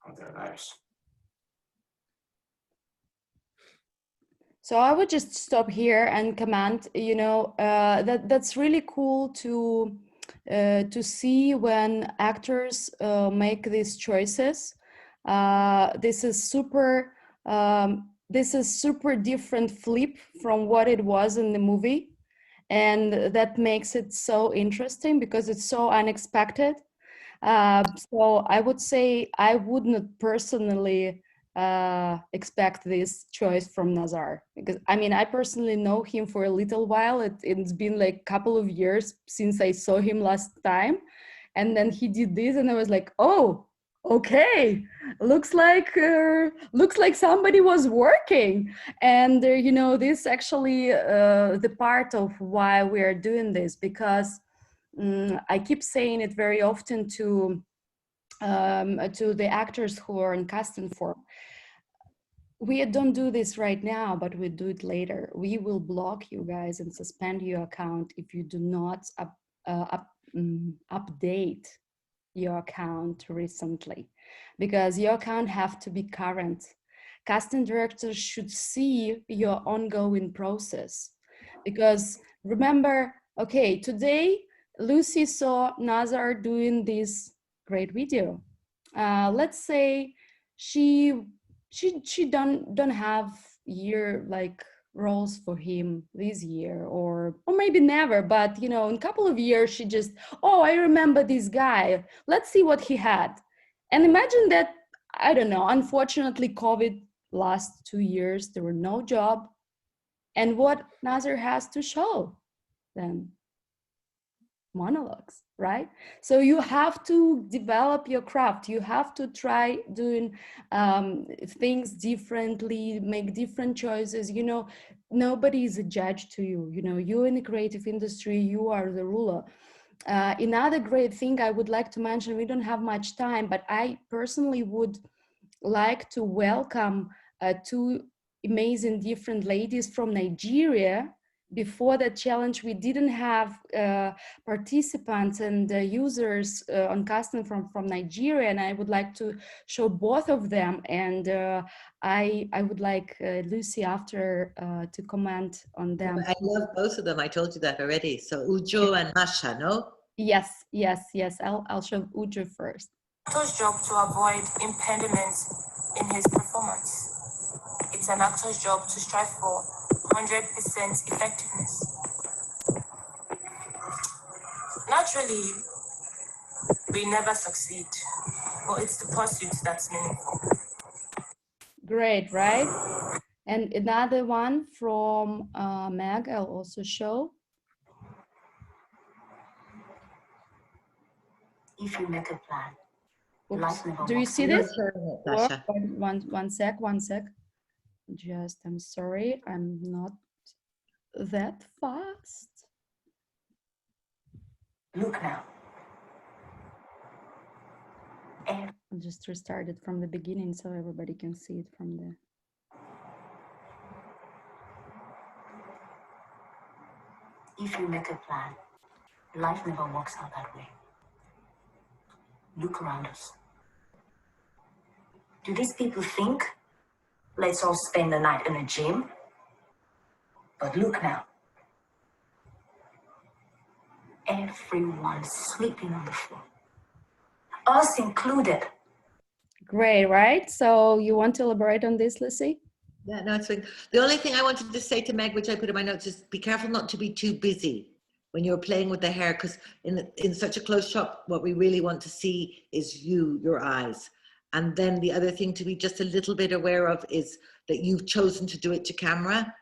of their lives. So I would just stop here and comment, you know, that's really cool to see when actors make these choices. This is super different flip from what it was in the movie. And that makes it so interesting because it's so unexpected. So I would say I would not personally expect this choice from Nazar, because I mean, I personally know him for a little while. It's been like a couple of years since I saw him last time. And then he did this and I was like, oh, okay, looks like somebody was working. And you know, this actually the part of why we are doing this, because I keep saying it very often to the actors who are in CastingForm. We don't do this right now, but we do it later. We will block you guys and suspend your account if you do not update your account recently, because your account have to be current. Casting directors should see your ongoing process, because remember, okay, today Lucy saw Nazar doing this great video. Let's say she don't have year like roles for him this year, or maybe never, but you know, in a couple of years she just, oh, I remember this guy, let's see what he had. And imagine that, I don't know, unfortunately COVID last 2 years, there were no job, and what Nazar has to show then? Monologues, right? So you have to develop your craft. You have to try doing things differently, make different choices. You know, nobody is a judge to you. You know, you're in the creative industry, you are the ruler. Another great thing I would like to mention, we don't have much time, but I personally would like to welcome two amazing different ladies from Nigeria. Before the challenge, we didn't have participants and users on casting from Nigeria, and I would like to show both of them. And I would like Lucy after to comment on them. I love both of them. I told you that already. So Ujo and Masha, no? Yes, yes, yes. I'll show Ujo first. Actor's job to avoid impediments in his performance. It's an actor's job to strive for 100% effectiveness. Naturally, we never succeed, but it's the pursuit that's meaningful. Great, right? And another one from Meg, I'll also show. If you make a plan, Oops. Do you see this? Dasha. One sec. Just, I'm sorry, I'm not that fast. Look now. And I'll just restart it from the beginning so everybody can see it from the. If you make a plan, life never works out that way. Look around us. Do these people think, let's all spend the night in a gym? But look now. Everyone's sleeping on the floor. Us included. Great, right? So you want to elaborate on this, Lucy? Yeah, no, it's fine. The only thing I wanted to say to Meg, which I put in my notes, is be careful not to be too busy when you're playing with the hair, because in such a close shot, what we really want to see is your eyes. And then the other thing to be just a little bit aware of is that you've chosen to do it to camera.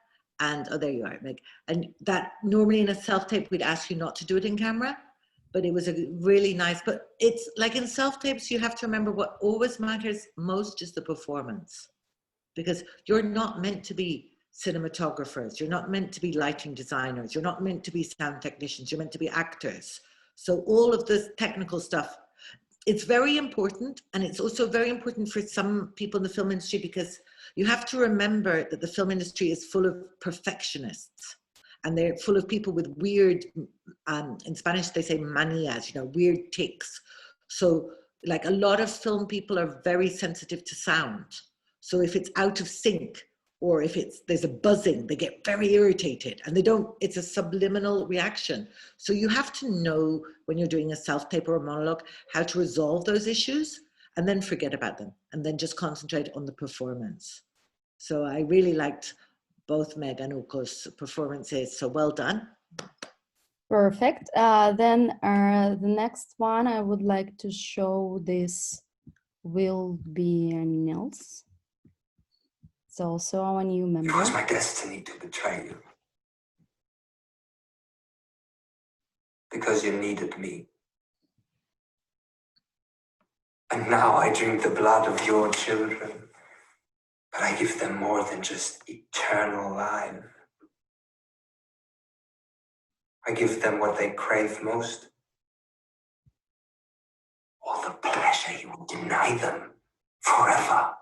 And, oh, there you are, Meg. And that normally in a self-tape, we'd ask you not to do it in camera, but it was a really nice, but it's like in self-tapes, you have to remember what always matters most is the performance. Because you're not meant to be cinematographers, you're not meant to be lighting designers, you're not meant to be sound technicians, you're meant to be actors. So all of this technical stuff, it's very important. And it's also very important for some people in the film industry, because you have to remember that the film industry is full of perfectionists, and they're full of people with weird, in Spanish they say manias, you know, weird tics. So like a lot of film people are very sensitive to sound. So if it's out of sync, or if there's a buzzing, they get very irritated, and it's a subliminal reaction. So you have to know when you're doing a self-tape or a monologue, how to resolve those issues, and then forget about them, and then just concentrate on the performance. So I really liked both Meg and Uko's performances, so well done. Perfect. Then the next one I would like to show this will be Nils. It's also our new member. It was my destiny to betray you. Because you needed me. And now I drink the blood of your children. But I give them more than just eternal life. I give them what they crave most. All the pleasure you would deny them forever.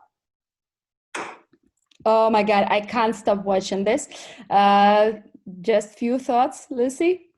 Oh my God, I can't stop watching this. Just few thoughts, Lucy?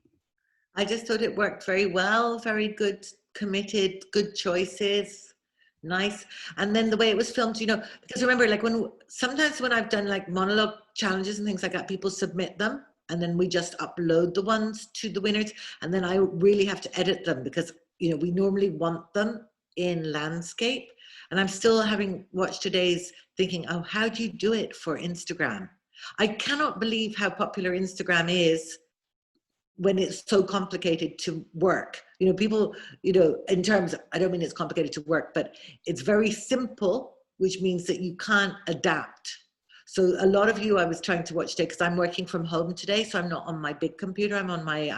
I just thought it worked very well, very good, committed, good choices, nice. And then the way it was filmed, you know, because remember, like sometimes when I've done like monologue challenges and things like that, people submit them, and then we just upload the ones to the winners, and then I really have to edit them, because, you know, we normally want them in landscape. And I'm still having watched today's thinking, oh, how do you do it for Instagram? I cannot believe how popular Instagram is when it's so complicated to work. You know, people, you know, in terms of, I don't mean it's complicated to work, but it's very simple, which means that you can't adapt. So a lot of you I was trying to watch today, because I'm working from home today, so I'm not on my big computer, I'm on my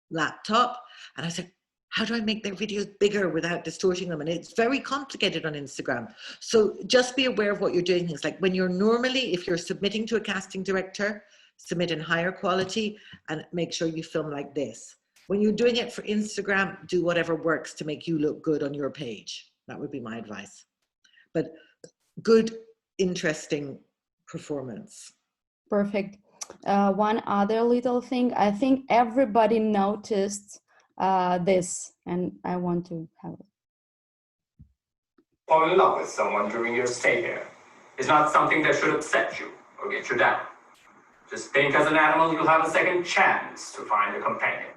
laptop. And I said, how do I make their videos bigger without distorting them? And it's very complicated on Instagram. So just be aware of what you're doing. Things like when you're normally, if you're submitting to a casting director, submit in higher quality and make sure you film like this. When you're doing it for Instagram, do whatever works to make you look good on your page. That would be my advice. But good, interesting performance. Perfect. One other little thing, I think everybody noticed this, and I want to have it. Fall in love with someone during your stay here is not something that should upset you or get you down. Just think as an animal you'll have a second chance to find a companion.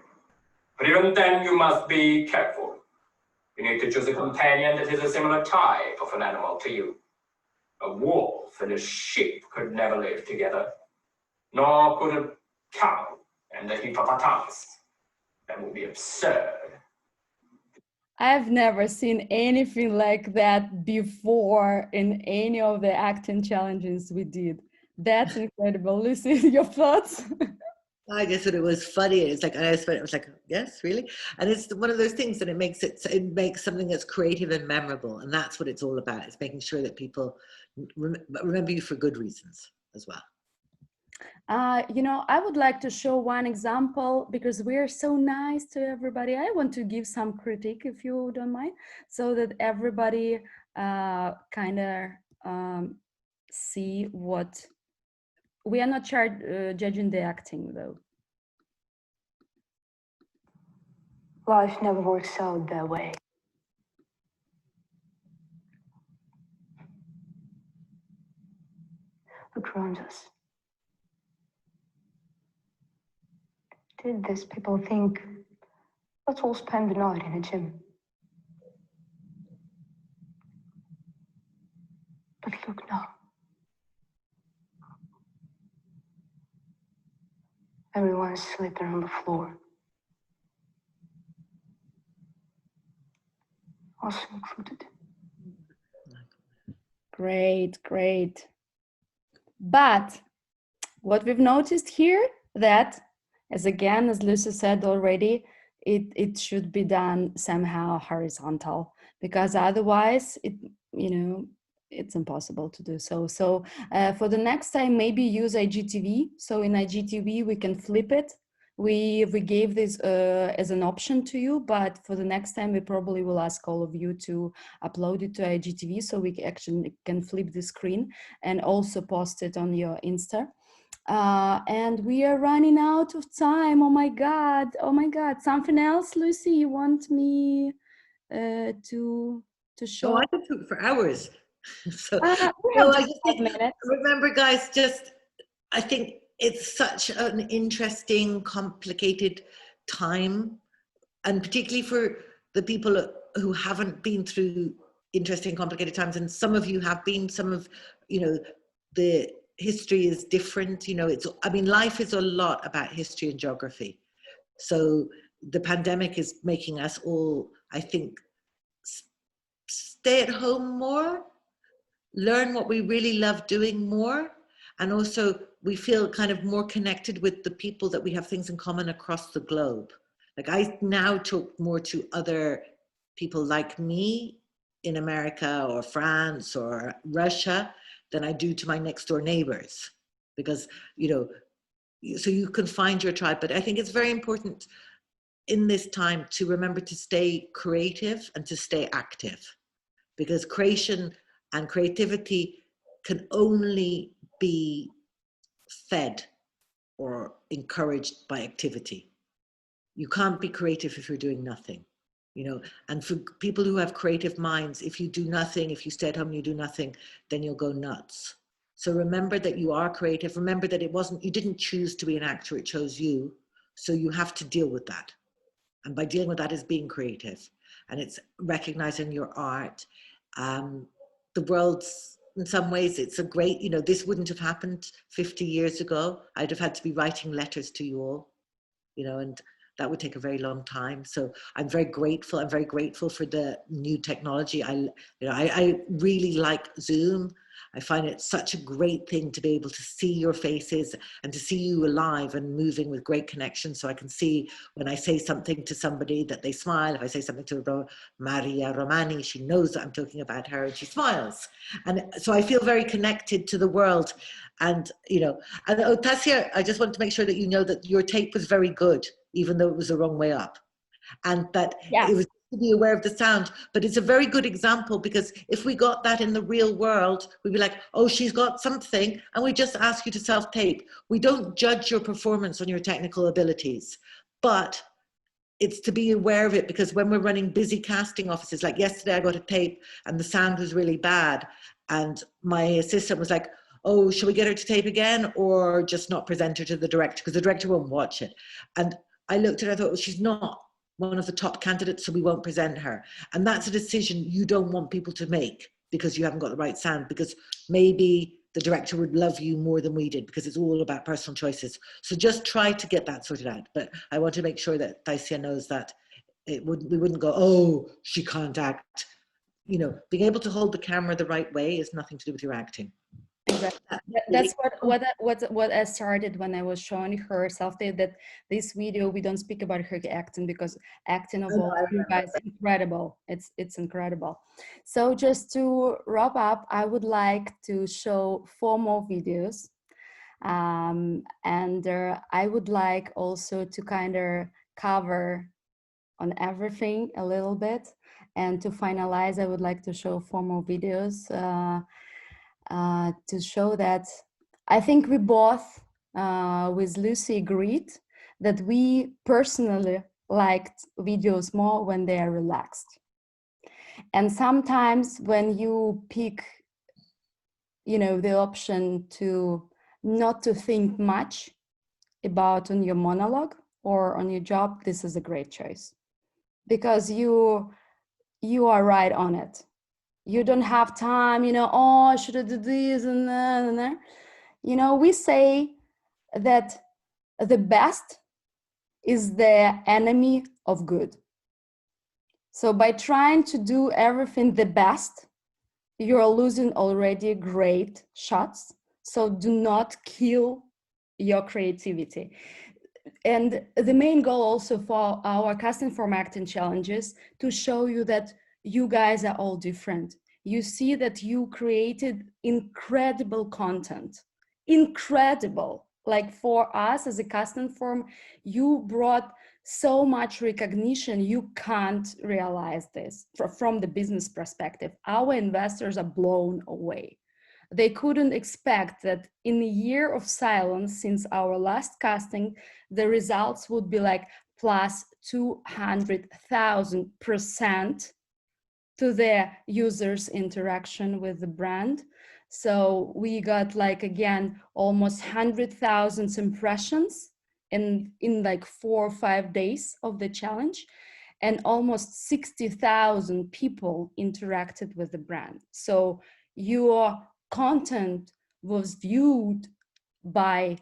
But even then you must be careful. You need to choose a companion that is a similar type of an animal to you. A wolf and a sheep could never live together, nor could a cow and a hippopotamus. That would be absurd. I've never seen anything like that before in any of the acting challenges we did. That's incredible. Lucy, your thoughts? I just thought it was funny. It's like, I was like, yes, really? And it's one of those things that it makes something that's creative and memorable. And that's what it's all about. It's making sure that people remember you for good reasons as well. You know, I would like to show one example because we're so nice to everybody. I want to give some critique, if you don't mind, so that everybody kind of see what we are not judging the acting though. Life never works out that way. Look around us. Did these people think, let's all spend the night in a gym? But look now. Everyone's sleeping on the floor. Us included. Great, great. But what we've noticed here that, as Lucy said already, it should be done somehow horizontal, because otherwise it's impossible to do so. So for the next time, maybe use IGTV. So in IGTV, we can flip it. We gave this as an option to you, but for the next time, we probably will ask all of you to upload it to IGTV so we actually can flip the screen and also post it on your Insta. And we are running out of time. Oh my God. Something else, Lucy, you want me to show? Oh, I could talk for hours. So, we no, have I just just 5 think, minutes. remember, guys, I think it's such an interesting, complicated time, and particularly for the people who haven't been through interesting, complicated times, and some of you have been, some of, the history is different, life is a lot about history and geography. So the pandemic is making us all, I think, stay at home more, learn what we really love doing more, and also we feel kind of more connected with the people that we have things in common across the globe. Like, I now talk more to other people like me in America or France or Russia than I do to my next door neighbors, because, so you can find your tribe. But I think it's very important in this time to remember to stay creative and to stay active, because creation and creativity can only be fed or encouraged by activity. You can't be creative if you're doing nothing, and for people who have creative minds, if you do nothing, if you stay at home and you do nothing, then you'll go nuts. So remember that you are creative. Remember that you didn't choose to be an actor, it chose you. So you have to deal with that. And by dealing with that is being creative, and it's recognizing your art. The world's, in some ways, it's a great, this wouldn't have happened 50 years ago. I'd have had to be writing letters to you all, and that would take a very long time. So I'm very grateful. I'm very grateful for the new technology. I really like Zoom. I find it such a great thing to be able to see your faces and to see you alive and moving with great connection. So I can see when I say something to somebody that they smile. If I say something to Maria Romani, she knows that I'm talking about her and she smiles. And so I feel very connected to the world. And, and Tasia, I just want to make sure that you know that your tape was very good, even though it was the wrong way up. And that it was to be aware of the sound. But it's a very good example, because if we got that in the real world, we'd be like, oh, she's got something, and we just ask you to self-tape. We don't judge your performance on your technical abilities, but it's to be aware of it, because when we're running busy casting offices, like yesterday I got a tape and the sound was really bad, and my assistant was like, oh, should we get her to tape again or just not present her to the director, because the director won't watch it. And I looked at her, I thought, well, she's not one of the top candidates, so we won't present her. And that's a decision you don't want people to make because you haven't got the right sound, because maybe the director would love you more than we did, because it's all about personal choices. So just try to get that sorted out. But I want to make sure that Taisia knows that we wouldn't go, oh, she can't act. Being able to hold the camera the right way is nothing to do with your acting. Exactly. That's what I started when I was showing her self-tape, that this video, we don't speak about her acting, because acting of all you guys, incredible. It's incredible. So just to wrap up, I would like to show 4 more videos. And I would like also to kind of cover on everything a little bit. And to finalize, I would like to show 4 more videos to show that I think we both with Lucy agreed that we personally liked videos more when they are relaxed. And sometimes when you pick, you know, the option to not to think much about on your monologue or on your job, this is a great choice, because you are right on it. You don't have time, you know, oh, I should have done this and that and that. You know, we say that the best is the enemy of good. So by trying to do everything the best, you're losing already great shots. So do not kill your creativity. And the main goal also for our CastingForm acting challenges to show you that you guys are all different. You see that you created incredible content, incredible. Like for us as a CastingForm, you brought so much recognition, you can't realize this from the business perspective. Our investors are blown away. They couldn't expect that in a year of silence since our last casting, the results would be like plus 200,000% to the users' interaction with the brand. So we got like, again, almost 100,000 impressions in like 4 or 5 days of the challenge, and almost 60,000 people interacted with the brand. So your content was viewed by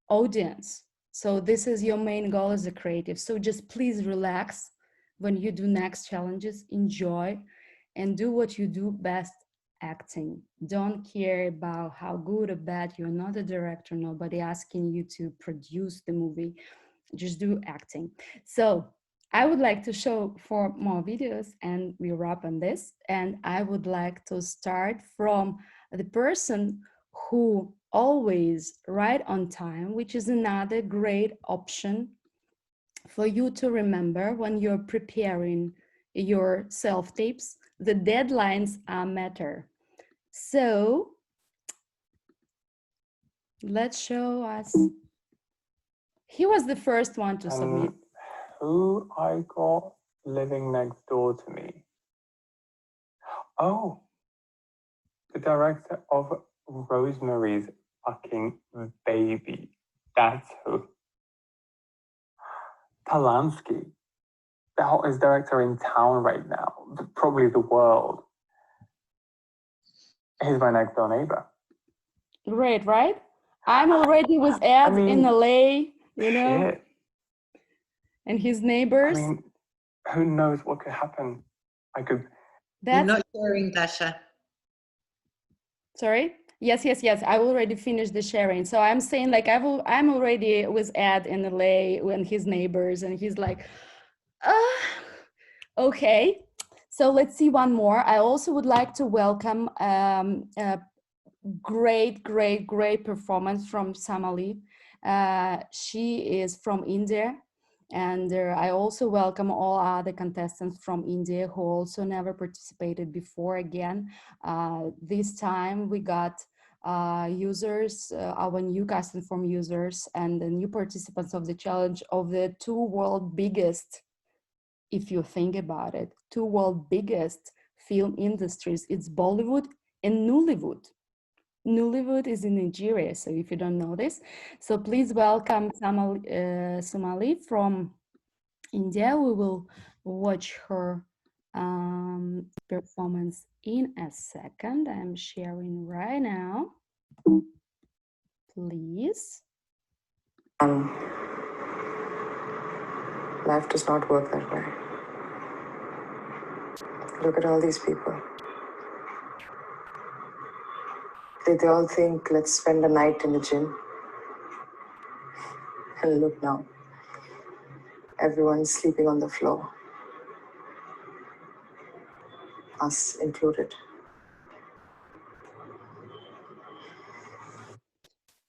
audience. So this is your main goal as a creative. So just please relax when you do next challenges, enjoy and do what you do best, acting. Don't care about how good or bad. You're not a director, nobody asking you to produce the movie, just do acting. So I would like to show 4 more videos and we wrap on this. And I would like to start from the person who always right on time, which is another great option for you to remember when you're preparing your self-tapes. The deadlines are matter. So let's show us. He was the first one to submit. Who I got living next door to me? Oh, the director of Rosemary's Fucking Baby. That's who. Polanski, the hottest director in town right now, probably the world. He's my next door neighbor. Great, right? I'm already with Ed in LA, you know, shit. And his neighbors. I mean, who knows what could happen? I could. You're not sharing, Dasha. Sorry? Yes. I already finished the sharing. So I'm saying like I'm already with Ed in LA and his neighbors, and he's like, okay. So let's see one more. I also would like to welcome great performance from Samali. She is from India. And I also welcome all other contestants from India who also never participated before. Again, this time we got users, our new CastingForm users and the new participants of the challenge of the 2 world biggest, if you think about it, 2 world biggest film industries. It's Bollywood and Nollywood. Nollywood is in Nigeria, so if you don't know this. So please welcome Somali from India. We will watch her performance in a second. I'm sharing right now. Please. Life does not work that way. Look at all these people. They all think, let's spend a night in the gym. And look now. Everyone's sleeping on the floor. Us included.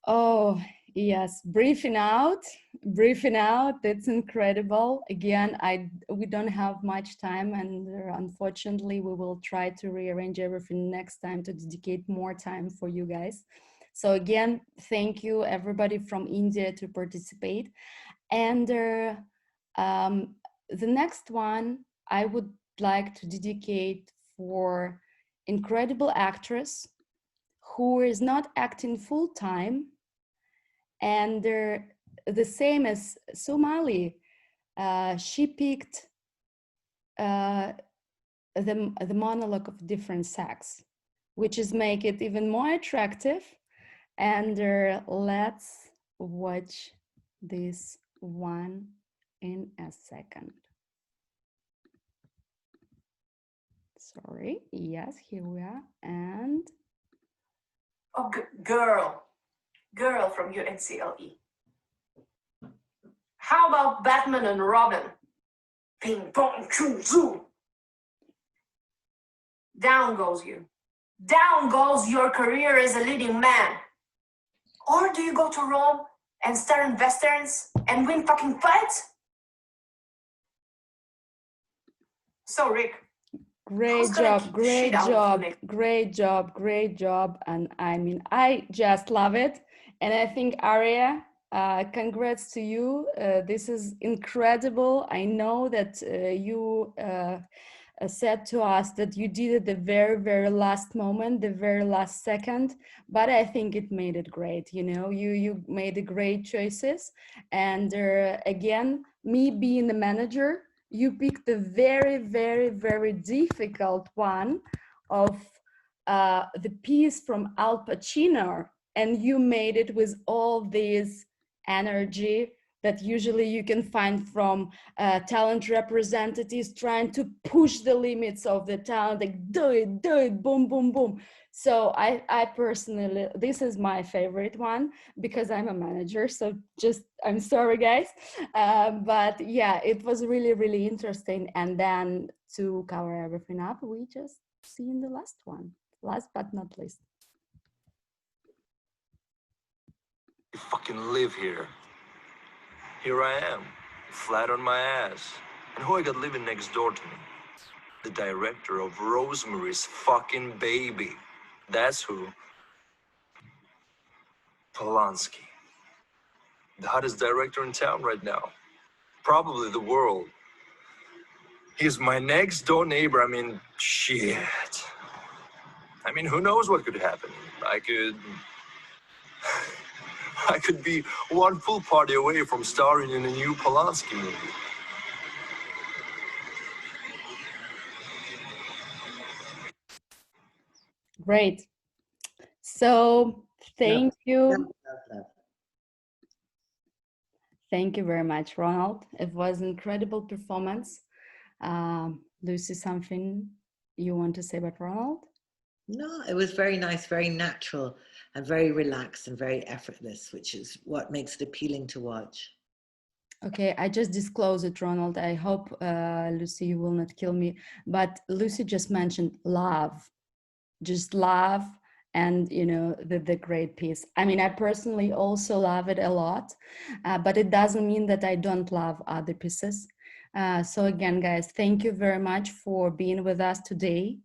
Oh, yes, breathing out, that's incredible. Again, we don't have much time, and unfortunately we will try to rearrange everything next time to dedicate more time for you guys. So again, thank you everybody from India to participate. And the next one I would like to dedicate for incredible actress who is not acting full time, and they're the same as Somali. She picked the monologue of different sex, which is make it even more attractive. And let's watch this one in a second. Sorry, yes, here we are. And oh, girl from UNCLE. How about Batman and Robin? Ping pong choo choo. Down goes you. Down goes your career as a leading man. Or do you go to Rome and star in westerns and win fucking fights? So Rick, great job. And I mean, I just love it. And I think Aria, congrats to you. This is incredible. I know that you said to us that you did it the very, very last moment, the very last second, but I think it made it great. You know, you made the great choices. And again, me being the manager, you picked the very, very, very difficult one of the piece from Al Pacino, and you made it with all this energy that usually you can find from talent representatives trying to push the limits of the talent, like do it, boom, boom, boom. So I personally, this is my favorite one because I'm a manager. So just, I'm sorry guys. But yeah, it was really, really interesting. And then to cover everything up, we just see in the last one, last but not least. You fucking live here. Here I am, flat on my ass. And who I got living next door to me? The director of Rosemary's fucking Baby. That's who. Polanski. The hottest director in town right now. Probably the world. He's my next door neighbor. I mean, shit. I mean, who knows what could happen? I could be one full party away from starring in a new Polanski movie. Great. So thank you. Thank you very much, Ronald. It was an incredible performance. Lucy, something you want to say about Ronald? No, it was very nice, very natural, and very relaxed and very effortless, which is what makes it appealing to watch. Okay, I just disclosed it, Ronald. I hope, Lucy, you will not kill me. But Lucy just mentioned love, just love, and you know, the great piece. I mean, I personally also love it a lot, but it doesn't mean that I don't love other pieces. So again, guys, thank you very much for being with us today.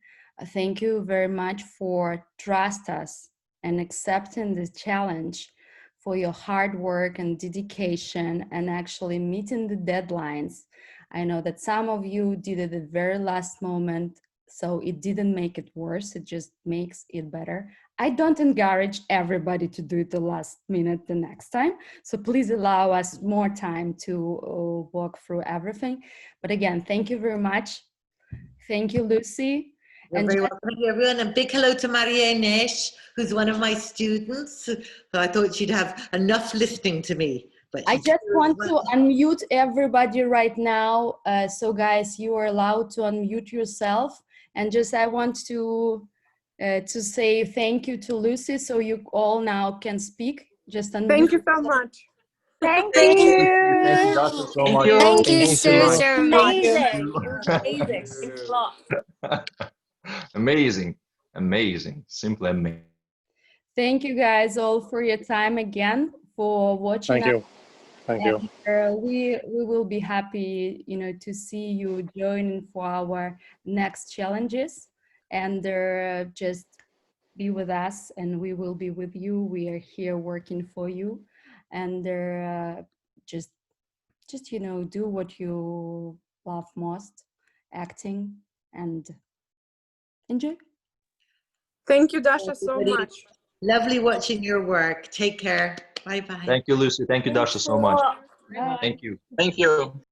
Thank you very much for trust us and accepting this challenge, for your hard work and dedication and actually meeting the deadlines. I know that some of you did it at the very last moment, so it didn't make it worse, it just makes it better. I don't encourage everybody to do it the last minute the next time, so please allow us more time to walk through everything. But again, thank you very much. Thank you, Lucy. You're very welcome. Thank you, everyone. And big hello to Maria Nesh, who's one of my students. So I thought she'd have enough listening to me. But I just want to unmute everybody right now. So guys, you are allowed to unmute yourself. And just I want to say thank you to Lucy, so you all now can speak. Just unmute. Thank you so much. Thank you. Thank you, Dasha, so much. Thank you so much. Amazing. Amazing. Thanks a lot. Amazing. Amazing. Simply amazing. Thank you guys all for your time again, for watching. Thank you. Thank you. We will be happy, you know, to see you join for our next challenges, and just be with us, and we will be with you. We are here working for you, and just you know, do what you love most, acting, and enjoy. Thank you, Dasha, so much. Lovely watching your work. Take care. Bye bye. Thank you, Lucy. Thank you, Dasha, so much. Bye. Thank you. Thank you.